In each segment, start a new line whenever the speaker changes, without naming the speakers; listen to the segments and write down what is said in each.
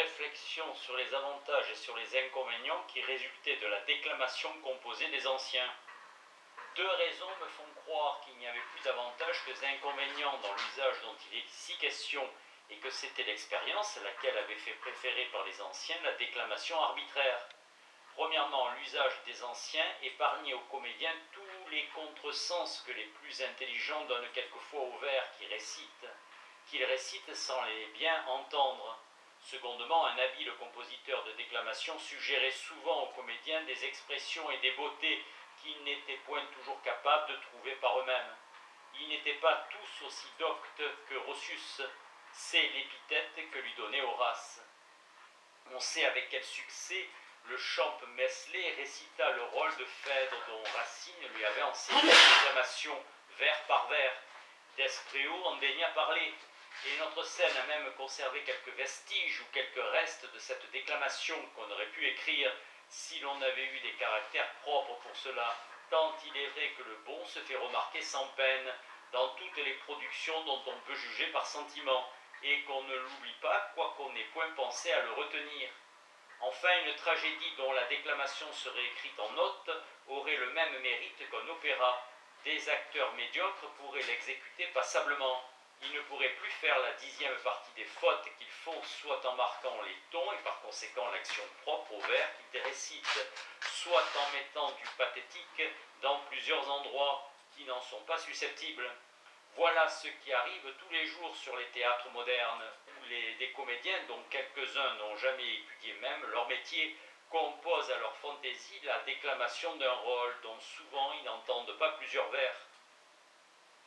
réflexion sur les avantages et sur les inconvénients qui résultaient de la déclamation composée des anciens. Deux raisons me font croire qu'il n'y avait plus d'avantages que d'inconvénients dans l'usage dont il est ici question, et que c'était l'expérience laquelle avait fait préférer par les anciens la déclamation arbitraire. Premièrement, l'usage des anciens épargnait aux comédiens tous les contresens que les plus intelligents donnent quelquefois aux vers qu'ils récitent sans les bien entendre. Secondement, un habile compositeur de déclamation suggérait souvent aux comédiens des expressions et des beautés qu'ils n'étaient point toujours capables de trouver par eux-mêmes. Ils n'étaient pas tous aussi doctes que Roscius, c'est l'épithète que lui donnait Horace. On sait avec quel succès le Champmeslé récita le rôle de Phèdre dont Racine lui avait enseigné la déclamation vers par vers. Despréaux en daigna parler, et notre scène a même conservé quelques vestiges ou quelques restes de cette déclamation qu'on aurait pu écrire si l'on avait eu des caractères propres pour cela, tant il est vrai que le bon se fait remarquer sans peine dans toutes les productions dont on peut juger par sentiment, et qu'on ne l'oublie pas, quoiqu'on n'ait point pensé à le retenir. Enfin, une tragédie dont la déclamation serait écrite en notes aurait le même mérite qu'un opéra. Des acteurs médiocres pourraient l'exécuter passablement. Ils ne pourraient plus faire la 10e partie des fautes qu'ils font, soit en marquant les tons et par conséquent l'action propre au vers qu'ils récitent, soit en mettant du pathétique dans plusieurs endroits qui n'en sont pas susceptibles. Voilà ce qui arrive tous les jours sur les théâtres modernes, où des comédiens, dont quelques-uns n'ont jamais étudié même leur métier, composent à leur fantaisie la déclamation d'un rôle dont souvent ils n'entendent pas plusieurs vers.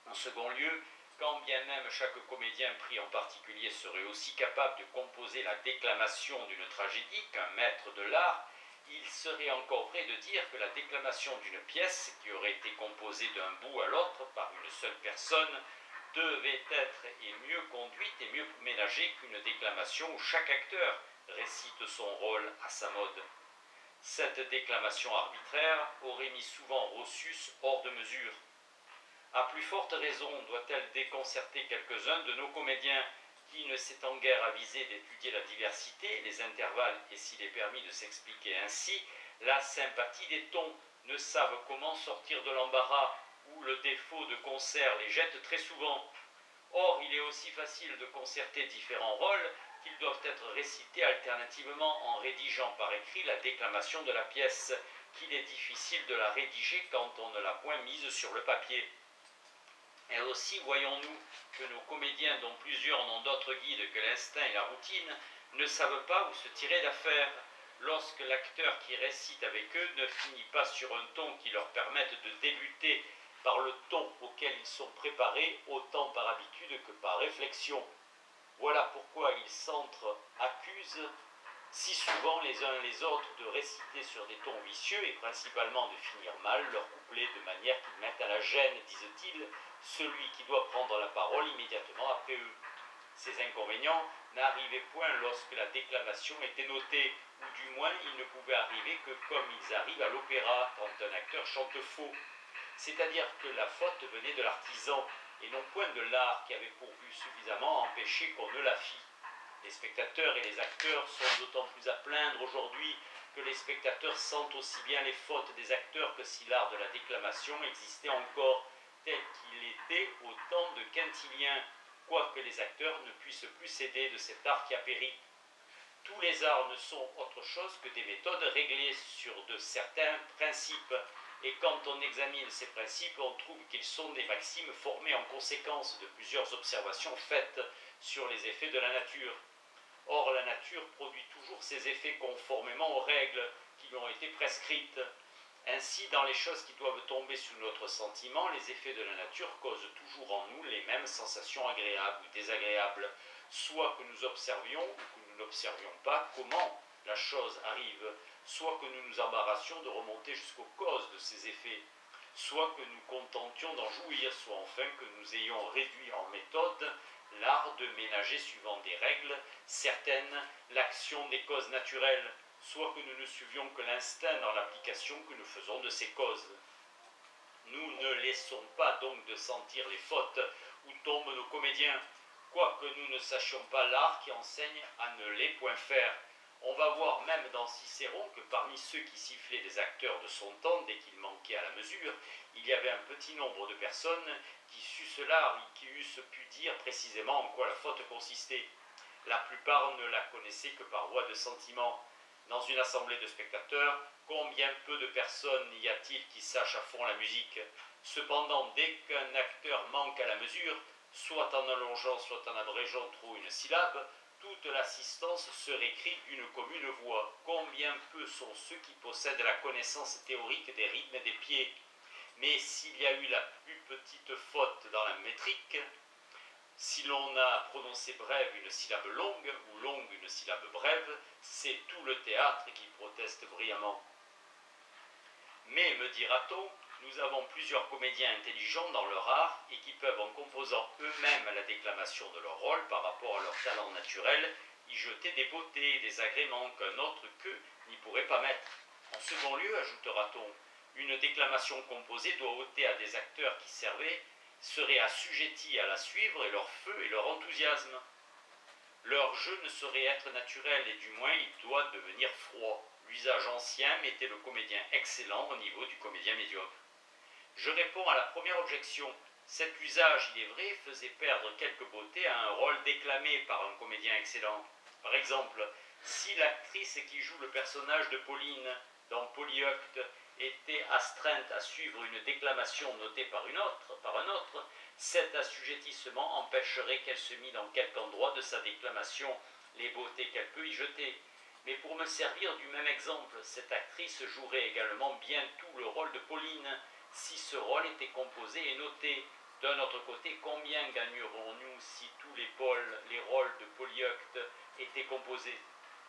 En second lieu, quand bien même chaque comédien pris en particulier serait aussi capable de composer la déclamation d'une tragédie qu'un maître de l'art, il serait encore vrai de dire que la déclamation d'une pièce, qui aurait été composée d'un bout à l'autre par une seule personne, devait être et mieux conduite et mieux ménagée qu'une déclamation où chaque acteur récite son rôle à sa mode. Cette déclamation arbitraire aurait mis souvent Roscius hors de mesure. À plus forte raison doit-elle déconcerter quelques-uns de nos comédiens qui, ne s'étant guère avisés d'étudier la diversité, les intervalles et s'il est permis de s'expliquer ainsi, la sympathie des tons, ne savent comment sortir de l'embarras où le défaut de concert les jette très souvent. Or, il est aussi facile de concerter différents rôles qu'ils doivent être récités alternativement en rédigeant par écrit la déclamation de la pièce, qu'il est difficile de la rédiger quand on ne l'a point mise sur le papier. Et aussi voyons-nous que nos comédiens, dont plusieurs n'ont d'autre guide que l'instinct et la routine, ne savent pas où se tirer d'affaire, lorsque l'acteur qui récite avec eux ne finit pas sur un ton qui leur permette de débuter par le ton auquel ils sont préparés, autant par habitude que par réflexion. Voilà pourquoi ils s'entre-accusent si souvent les uns les autres de réciter sur des tons vicieux et principalement de finir mal leur couplet de manière qu'ils mettent à la gêne, disent-ils, celui qui doit prendre la parole immédiatement après eux. Ces inconvénients n'arrivaient point lorsque la déclamation était notée, ou du moins ils ne pouvaient arriver que comme ils arrivent à l'opéra quand un acteur chante faux. C'est-à-dire que la faute venait de l'artisan et non point de l'art qui avait pourvu suffisamment à empêcher qu'on ne la fît. Les spectateurs et les acteurs sont d'autant plus à plaindre aujourd'hui que les spectateurs sentent aussi bien les fautes des acteurs que si l'art de la déclamation existait encore tel qu'il était au temps de Quintilien, quoique les acteurs ne puissent plus s'aider de cet art qui a péri. Tous les arts ne sont autre chose que des méthodes réglées sur de certains principes, et quand on examine ces principes, on trouve qu'ils sont des maximes formées en conséquence de plusieurs observations faites sur les effets de la nature. Or, la nature produit toujours ses effets conformément aux règles qui lui ont été prescrites. Ainsi, dans les choses qui doivent tomber sous notre sentiment, les effets de la nature causent toujours en nous les mêmes sensations agréables ou désagréables, soit que nous observions ou que nous n'observions pas comment la chose arrive, soit que nous nous embarrassions de remonter jusqu'aux causes de ces effets, soit que nous contentions d'en jouir, soit enfin que nous ayons réduit en méthode l'art de ménager suivant des règles certaines l'action des causes naturelles, soit que nous ne suivions que l'instinct dans l'application que nous faisons de ces causes. Nous ne laissons pas donc de sentir les fautes où tombent nos comédiens. quoique nous ne sachions pas l'art qui enseigne à ne les point faire. On va voir même dans Cicéron que parmi ceux qui sifflaient des acteurs de son temps dès qu'ils manquaient à la mesure, il y avait un petit nombre de personnes qui sussent l'art et qui eussent pu dire précisément en quoi la faute consistait. La plupart ne la connaissaient que par voie de sentiment. Dans une assemblée de spectateurs, combien peu de personnes y a-t-il qui sachent à fond la musique? Cependant, dès qu'un acteur manque à la mesure, soit en allongeant, soit en abrégeant trop une syllabe, toute l'assistance se récrit d'une commune voix. Combien peu sont ceux qui possèdent la connaissance théorique des rythmes et des pieds. Mais s'il y a eu la plus petite faute dans la métrique, si l'on a prononcé brève une syllabe longue ou longue une syllabe brève, c'est tout le théâtre qui proteste brillamment. Mais, me dira-t-on, nous avons plusieurs comédiens intelligents dans leur art et qui peuvent, en composant eux-mêmes la déclamation de leur rôle par rapport à leur talent naturel, y jeter des beautés et des agréments qu'un autre qu'eux n'y pourrait pas mettre. En second lieu, ajoutera-t-on, une déclamation composée doit ôter à des acteurs qui seraient assujettis à la suivre et leur feu et leur enthousiasme. Leur jeu ne saurait être naturel et du moins il doit devenir froid. L'usage ancien mettait le comédien excellent au niveau du comédien médiocre. Je réponds à la première objection. Cet usage, il est vrai, faisait perdre quelque beauté à un rôle déclamé par un comédien excellent. Par exemple, si l'actrice qui joue le personnage de Pauline dans Polyeucte était astreinte à suivre une déclamation notée par un autre, cet assujettissement empêcherait qu'elle se mît dans quelque endroit de sa déclamation les beautés qu'elle peut y jeter. Mais pour me servir du même exemple, cette actrice jouerait également bien tout le rôle de Pauline, si ce rôle était composé et noté. D'un autre côté, combien gagnerons-nous si tous les rôles de Polyeucte étaient composés?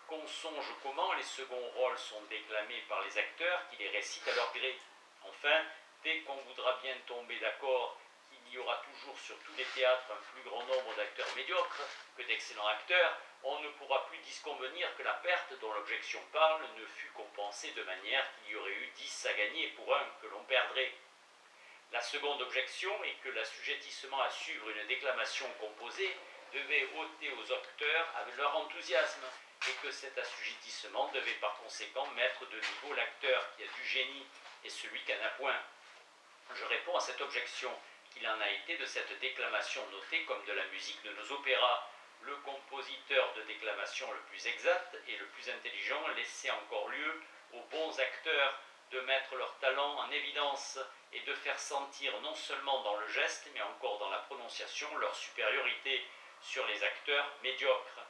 Qu'on songe comment les seconds rôles sont déclamés par les acteurs qui les récitent à leur gré. Enfin, dès qu'on voudra bien tomber d'accord qu'il y aura toujours sur tous les théâtres un plus grand nombre d'acteurs médiocres que d'excellents acteurs, on ne pourra plus disconvenir que la perte dont l'objection parle ne fut compensée de manière qu'il y aurait eu 10 à gagner pour un que l'on perdrait. La seconde objection est que l'assujettissement à suivre une déclamation composée devait ôter aux acteurs avec leur enthousiasme et que cet assujettissement devait par conséquent mettre de niveau l'acteur qui a du génie et celui qui en a point. Je réponds à cette objection qu'il en a été de cette déclamation notée comme de la musique de nos opéras. Le compositeur de déclamation le plus exact et le plus intelligent laissait encore lieu aux bons acteurs de mettre leur talent en évidence et de faire sentir non seulement dans le geste mais encore dans la prononciation leur supériorité sur les acteurs médiocres.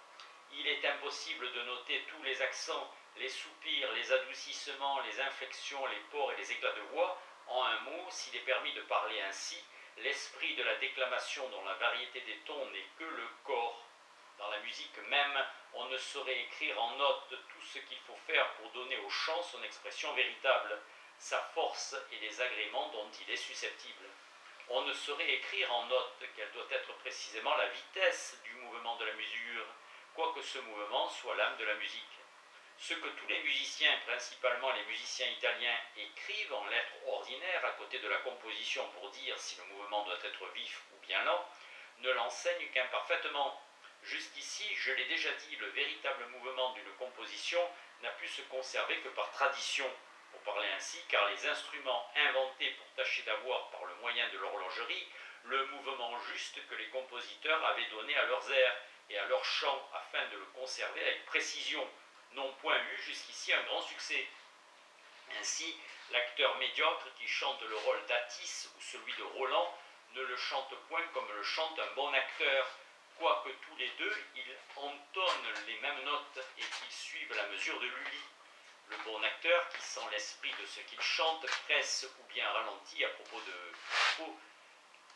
Il est impossible de noter tous les accents, les soupirs, les adoucissements, les inflexions, les ports et les éclats de voix. En un mot, s'il est permis de parler ainsi, l'esprit de la déclamation dont la variété des tons n'est que le corps. Dans la musique même, on ne saurait écrire en notes tout ce qu'il faut faire pour donner au chant son expression véritable, sa force et les agréments dont il est susceptible. On ne saurait écrire en notes quelle doit être précisément la vitesse du mouvement de la mesure, quoique ce mouvement soit l'âme de la musique. Ce que tous les musiciens, principalement les musiciens italiens, écrivent en lettres ordinaires à côté de la composition pour dire si le mouvement doit être vif ou bien lent, ne l'enseignent qu'imparfaitement. Jusqu'ici, je l'ai déjà dit, le véritable mouvement d'une composition n'a pu se conserver que par tradition, pour parler ainsi, car les instruments inventés pour tâcher d'avoir par le moyen de l'horlogerie le mouvement juste que les compositeurs avaient donné à leurs airs et à leurs chants afin de le conserver avec précision, n'ont point eu jusqu'ici un grand succès. Ainsi, l'acteur médiocre qui chante le rôle d'Atis ou celui de Roland ne le chante point comme le chante un bon acteur, quoique tous les deux, ils entonnent les mêmes notes et qu'ils suivent la mesure de Lully. Le bon acteur, qui sent l'esprit de ce qu'il chante, presse ou bien ralentit à propos de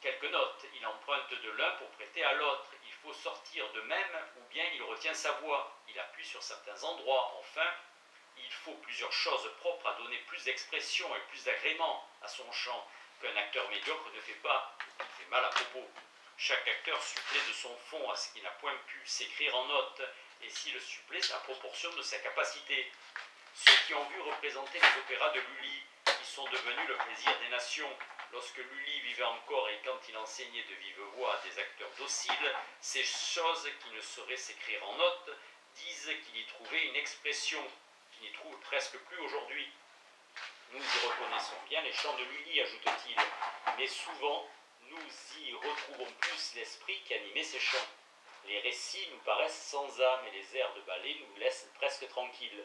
quelques notes. Il emprunte de l'un pour prêter à l'autre. Il faut sortir de même ou bien il retient sa voix. Il appuie sur certains endroits. Enfin, il faut plusieurs choses propres à donner plus d'expression et plus d'agrément à son chant qu'un acteur médiocre ne fait pas, ou qui fait mal à propos. Chaque acteur supplée de son fond à ce qu'il n'a point pu s'écrire en notes, et si le supplée, c'est à proportion de sa capacité. Ceux qui ont vu représenter les opéras de Lully, qui sont devenus le plaisir des nations, lorsque Lully vivait encore et quand il enseignait de vive voix à des acteurs dociles, ces choses qui ne sauraient s'écrire en notes disent qu'il y trouvait une expression qu'il n'y trouve presque plus aujourd'hui. Nous y reconnaissons bien les chants de Lully, ajoute-t-il, mais souvent nous y retrouvons plus l'esprit qui animait ces chants. Les récits nous paraissent sans âme et les airs de ballet nous laissent presque tranquilles.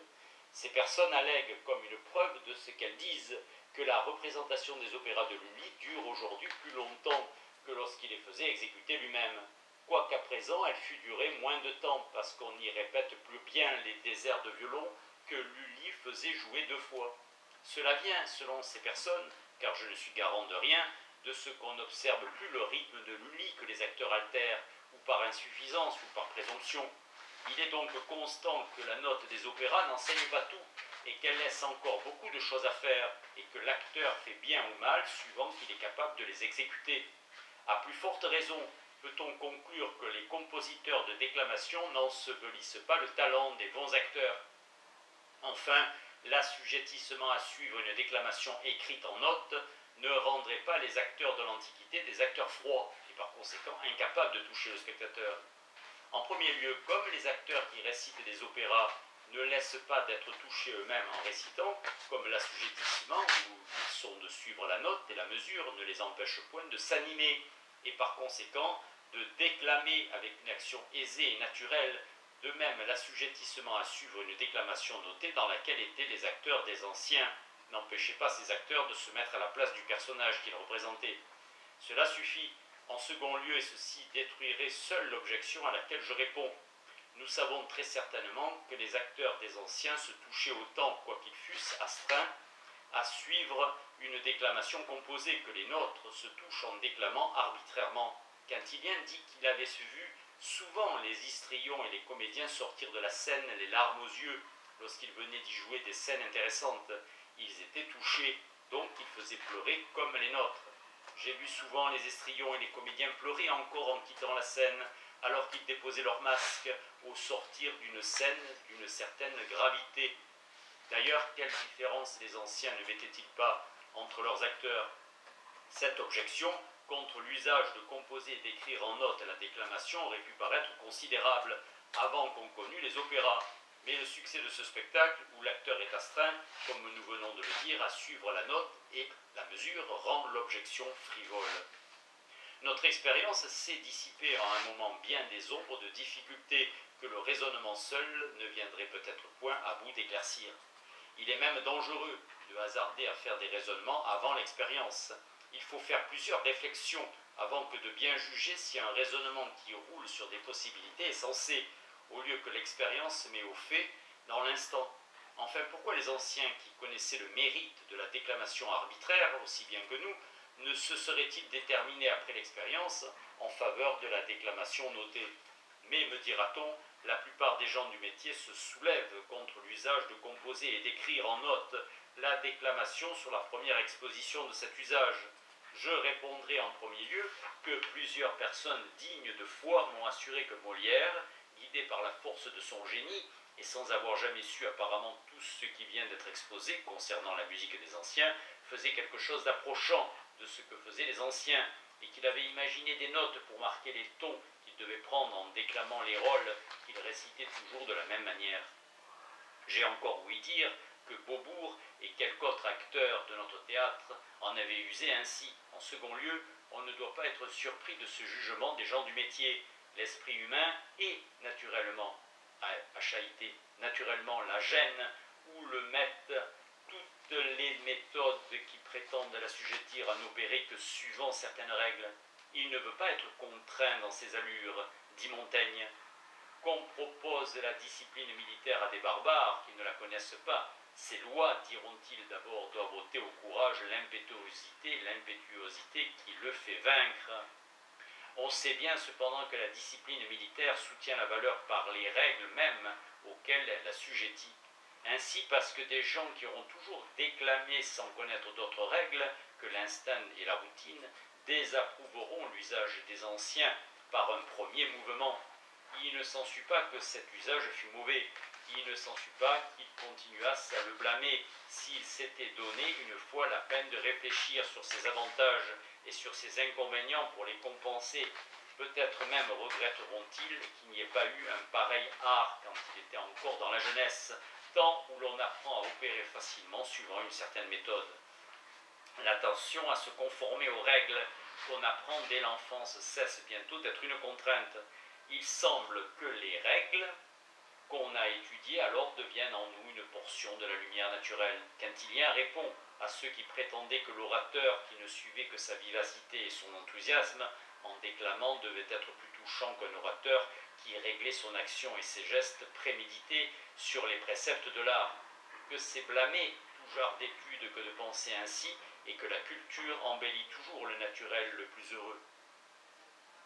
Ces personnes allèguent comme une preuve de ce qu'elles disent que la représentation des opéras de Lully dure aujourd'hui plus longtemps que lorsqu'il les faisait exécuter lui-même, quoiqu'à présent elle fût durée moins de temps parce qu'on n'y répète plus bien les déserts de violon que Lully faisait jouer 2 fois. Cela vient, selon ces personnes, car je ne suis garant de rien, de ce qu'on n'observe plus le rythme de Lully que les acteurs altèrent, ou par insuffisance ou par présomption. Il est donc constant que la note des opéras n'enseigne pas tout, et qu'elle laisse encore beaucoup de choses à faire, et que l'acteur fait bien ou mal suivant qu'il est capable de les exécuter. À plus forte raison, peut-on conclure que les compositeurs de déclamation n'ensevelissent pas le talent des bons acteurs. Enfin, l'assujettissement à suivre une déclamation écrite en notes ne rendrait pas les acteurs de l'Antiquité des acteurs froids, et par conséquent incapables de toucher le spectateur. En premier lieu, comme les acteurs qui récitent des opéras ne laissent pas d'être touchés eux-mêmes en récitant, comme l'assujettissement, où ils sont de suivre la note et la mesure, ne les empêche point de s'animer, et par conséquent de déclamer avec une action aisée et naturelle. De même, l'assujettissement à suivre une déclamation notée dans laquelle étaient les acteurs des anciens n'empêchait pas ces acteurs de se mettre à la place du personnage qu'ils représentaient. Cela suffit. En second lieu, et ceci détruirait seule l'objection à laquelle je réponds. Nous savons très certainement que les acteurs des anciens se touchaient autant, quoiqu'ils fussent astreints, à suivre une déclamation composée, que les nôtres se touchent en déclamant arbitrairement. Quintilien dit qu'il avait vu souvent les histrions et les comédiens sortir de la scène les larmes aux yeux lorsqu'ils venaient d'y jouer des scènes intéressantes. Ils étaient touchés, donc ils faisaient pleurer comme les nôtres. J'ai vu souvent les histrions et les comédiens pleurer encore en quittant la scène, alors qu'ils déposaient leur masque au sortir d'une scène d'une certaine gravité. D'ailleurs, quelle différence les anciens ne mettaient-ils pas entre leurs acteurs? Cette objection contre l'usage de composer et d'écrire en notes la déclamation aurait pu paraître considérable avant qu'on connût les opéras. Mais le succès de ce spectacle, où l'acteur est astreint, comme nous venons de le dire, à suivre la note et la mesure, rend l'objection frivole. Notre expérience s'est dissipée en un moment bien des ombres de difficultés que le raisonnement seul ne viendrait peut-être point à bout d'éclaircir. Il est même dangereux de hasarder à faire des raisonnements avant l'expérience. Il faut faire plusieurs réflexions avant que de bien juger si un raisonnement qui roule sur des possibilités est sensé, au lieu que l'expérience met au fait dans l'instant. Enfin, pourquoi les anciens qui connaissaient le mérite de la déclamation arbitraire, aussi bien que nous, ne se seraient-ils déterminés après l'expérience en faveur de la déclamation notée? Mais, me dira-t-on, la plupart des gens du métier se soulèvent contre l'usage de composer et d'écrire en notes la déclamation sur la première exposition de cet usage. Je répondrai en premier lieu que plusieurs personnes dignes de foi m'ont assuré que Molière, guidé par la force de son génie, et sans avoir jamais su apparemment tout ce qui vient d'être exposé concernant la musique des anciens, faisait quelque chose d'approchant de ce que faisaient les anciens, et qu'il avait imaginé des notes pour marquer les tons qu'il devait prendre en déclamant les rôles qu'il récitait toujours de la même manière. J'ai encore ouï dire que Beaubourg et quelque autre acteur de notre théâtre en avaient usé ainsi. En second lieu, on ne doit pas être surpris de ce jugement des gens du métier. L'esprit humain est naturellement à chahuter, naturellement la gêne, où le mettent toutes les méthodes qui prétendent l'assujettir à n'opérer que suivant certaines règles. Il ne veut pas être contraint dans ses allures, dit Montaigne. Qu'on propose la discipline militaire à des barbares qui ne la connaissent pas, ces lois, diront-ils d'abord, doivent ôter au courage l'impétuosité qui le fait vaincre. On sait bien cependant que la discipline militaire soutient la valeur par les règles mêmes auxquelles elle assujettit. Ainsi, parce que des gens qui auront toujours déclamé sans connaître d'autres règles que l'instinct et la routine, désapprouveront l'usage des anciens par un premier mouvement. il ne s'ensuit pas que cet usage fut mauvais. Il ne s'ensuit pas qu'il continuasse à le blâmer s'il s'était donné une fois la peine de réfléchir sur ses avantages et sur ses inconvénients pour les compenser. Peut-être même regretteront-ils qu'il n'y ait pas eu un pareil art quand il était encore dans la jeunesse, temps où l'on apprend à opérer facilement suivant une certaine méthode. L'attention à se conformer aux règles qu'on apprend dès l'enfance cesse bientôt d'être une contrainte. Il semble que les règles qu'on a étudiées alors deviennent en nous une portion de la lumière naturelle. Quintilien répond à ceux qui prétendaient que l'orateur qui ne suivait que sa vivacité et son enthousiasme en déclamant devait être plus touchant qu'un orateur qui réglait son action et ses gestes prémédités sur les préceptes de l'art, que c'est blâmer tout genre d'études que de penser ainsi, et que la culture embellit toujours le naturel le plus heureux.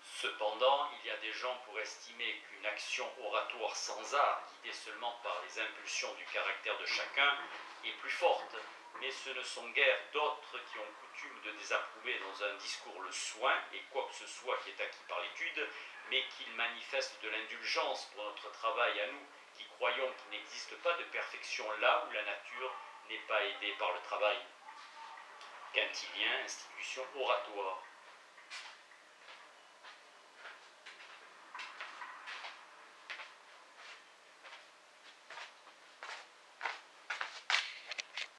Cependant, il y a des gens pour estimer qu'une action oratoire sans art, guidée seulement par les impulsions du caractère de chacun, est plus forte, mais ce ne sont guère d'autres qui ont coutume de désapprouver dans un discours le soin et quoi que ce soit qui est acquis par l'étude, mais qu'ils manifestent de l'indulgence pour notre travail à nous, qui croyons qu'il n'existe pas de perfection là où la nature n'est pas aidée par le travail. Quintilien, institution oratoire.